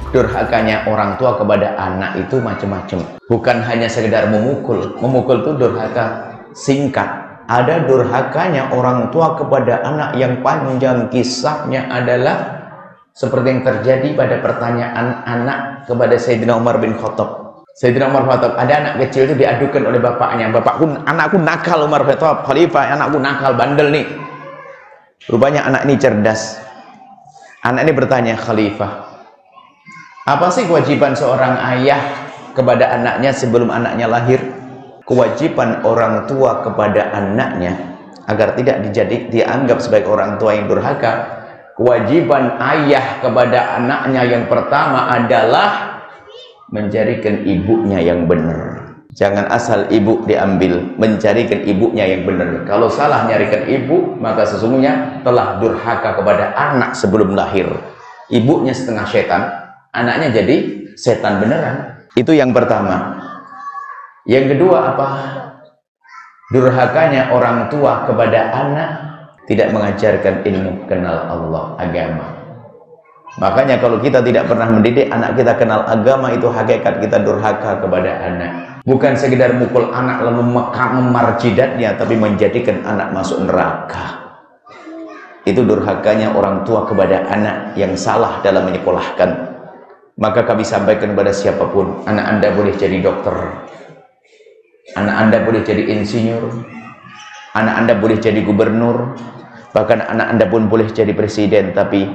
Durhakanya orang tua kepada anak itu macam-macam. Bukan hanya sekedar memukul. Memukul itu durhaka singkat. Ada durhakanya orang tua kepada anak yang panjang. Kisahnya adalah seperti yang terjadi pada pertanyaan anak kepada Sayyidina Umar bin Khattab. Sayyidina Umar bin Khattab, ada anak kecil itu diadukan oleh bapaknya. Anakku nakal Umar bin Khattab, Khalifah, anakku nakal, bandel nih. Rupanya anak ini cerdas. Anak ini bertanya, Khalifah, apa sih kewajiban seorang ayah kepada anaknya sebelum anaknya lahir? Kewajiban orang tua kepada anaknya agar tidak dianggap sebagai orang tua yang durhaka. Kewajiban ayah kepada anaknya yang pertama adalah mencarikan ibunya yang benar. Jangan asal ibu diambil, mencarikan ibunya yang benar. Kalau salah nyarikan ibu, maka sesungguhnya telah durhaka kepada anak sebelum lahir. Ibunya setengah setan, anaknya jadi setan beneran. Itu yang pertama. Yang kedua apa? Durhakanya orang tua kepada anak tidak mengajarkan ilmu kenal Allah, agama. Makanya kalau kita tidak pernah mendidik anak kita kenal agama, itu hakikat kita durhaka kepada anak. Bukan sekedar mukul anak lalu memar jidatnya, tapi menjadikan anak masuk neraka. Itu durhakanya orang tua kepada anak yang salah dalam menyekolahkan. Maka kami sampaikan kepada siapapun, anak Anda boleh jadi dokter, anak Anda boleh jadi insinyur, anak Anda boleh jadi gubernur, bahkan anak Anda pun boleh jadi presiden, tapi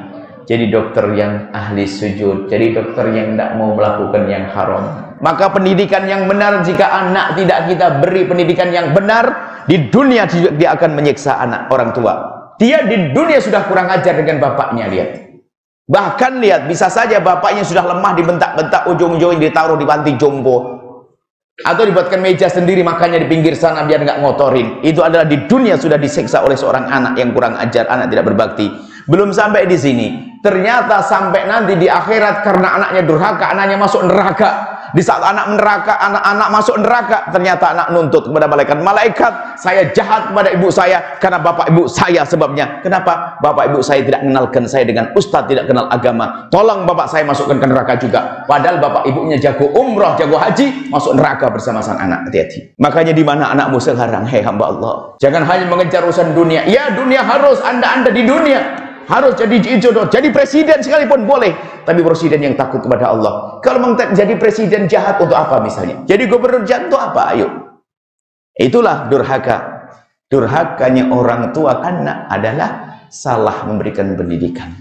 jadi dokter yang ahli sujud, jadi dokter yang tidak mau melakukan yang haram. Maka pendidikan yang benar, jika anak tidak kita beri pendidikan yang benar, di dunia dia akan menyiksa anak orang tua. Dia di dunia sudah kurang ajar dengan bapaknya, lihat. Bahkan lihat, bisa saja bapaknya sudah lemah, dibentak-bentak, ujung-ujungnya ditaruh di panti jompo, atau dibuatkan meja sendiri makannya di pinggir sana biar nggak ngotorin. Itu adalah di dunia sudah disiksa oleh seorang anak yang kurang ajar, anak tidak berbakti. Belum sampai di sini, ternyata sampai nanti di akhirat karena anaknya durhaka, anaknya masuk neraka. Di saat anak masuk neraka, ternyata anak nuntut kepada malaikat, saya jahat kepada ibu saya karena bapak ibu saya sebabnya. Kenapa? Bapak ibu saya tidak mengenalkan saya dengan ustadz, tidak kenal agama. Tolong bapak saya masukkan ke neraka juga. Padahal bapak ibunya jago umrah, jago haji, masuk neraka bersama sang anak. Hati-hati. Makanya di mana anakmu sekarang, hei hamba Allah? Jangan hanya mengejar urusan dunia. Ya, dunia harus, anda di dunia harus jadi jodoh, jadi presiden sekalipun boleh, tapi presiden yang takut kepada Allah. Kalau jadi presiden jahat untuk apa misalnya? Jadi gubernur jahat untuk apa? Ayo. Itulah durhaka. Durhakanya orang tua anak adalah salah memberikan pendidikan.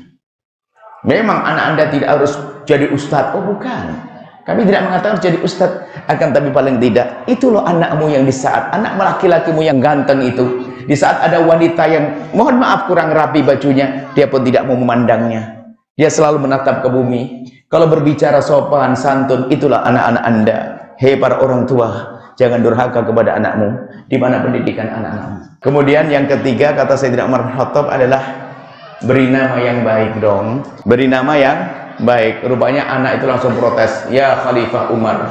Memang anak Anda tidak harus jadi ustadz. Oh bukan. Kami tidak mengatakan harus jadi ustadz, akan tapi paling tidak itu loh anakmu yang di saat anak laki-lakimu yang ganteng itu, di saat ada wanita yang mohon maaf kurang rapi bajunya, dia pun tidak mau memandangnya. Dia selalu menatap ke bumi. Kalau berbicara sopan santun, itulah anak-anak Anda. Hei para orang tua, jangan durhaka kepada anakmu. Di mana pendidikan anak-anakmu? Kemudian yang ketiga, kata Sayyidina Umar bin Khattab adalah beri nama yang baik dong. Beri nama yang baik. Rupanya anak itu langsung protes, ya Khalifah Umar,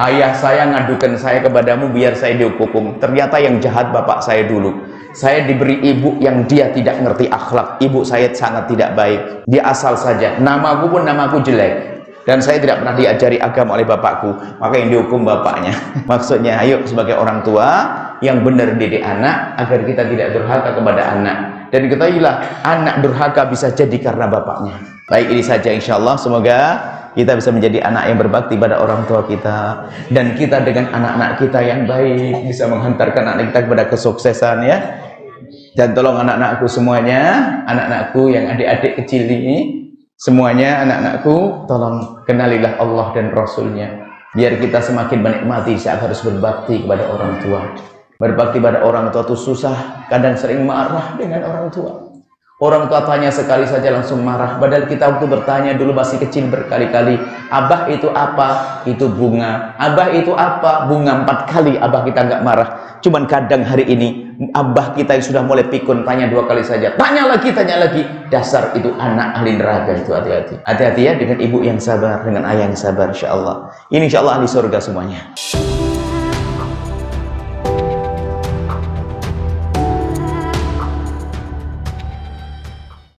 ayah saya ngadukan saya kepadamu biar saya dihukum. Ternyata yang jahat bapak saya dulu. Saya diberi ibu yang dia tidak ngerti akhlak. Ibu saya sangat tidak baik. Dia asal saja. Namaku pun namaku jelek. Dan saya tidak pernah diajari agama oleh bapakku. Maka yang dihukum bapaknya. Maksudnya, ayo sebagai orang tua yang benar didik anak agar kita tidak durhaka kepada anak. Dan ketahuilah, anak durhaka bisa jadi karena bapaknya. Baik, ini saja insya Allah. Semoga kita bisa menjadi anak yang berbakti pada orang tua kita, dan kita dengan anak-anak kita yang baik bisa menghantarkan anak kita kepada kesuksesan, ya. Dan tolong anak-anakku semuanya, anak-anakku yang adik-adik kecil ini semuanya, anak-anakku, tolong kenalilah Allah dan Rasulnya, biar kita semakin menikmati saat harus berbakti kepada orang tua. Berbakti pada orang tua itu susah, kadang sering marah dengan orang tua. Orang tua tanya sekali saja langsung marah. Padahal kita waktu bertanya dulu masih kecil berkali-kali, abah itu apa? Itu bunga. Abah itu apa? Bunga. 4 kali abah kita nggak marah. Cuman kadang hari ini abah kita yang sudah mulai pikun tanya 2 kali saja. Tanya lagi. Dasar itu anak ahli neraka itu. Hati-hati. Hati-hati ya dengan ibu yang sabar, dengan ayah yang sabar. Insya Allah. Ini insya Allah ahli surga semuanya.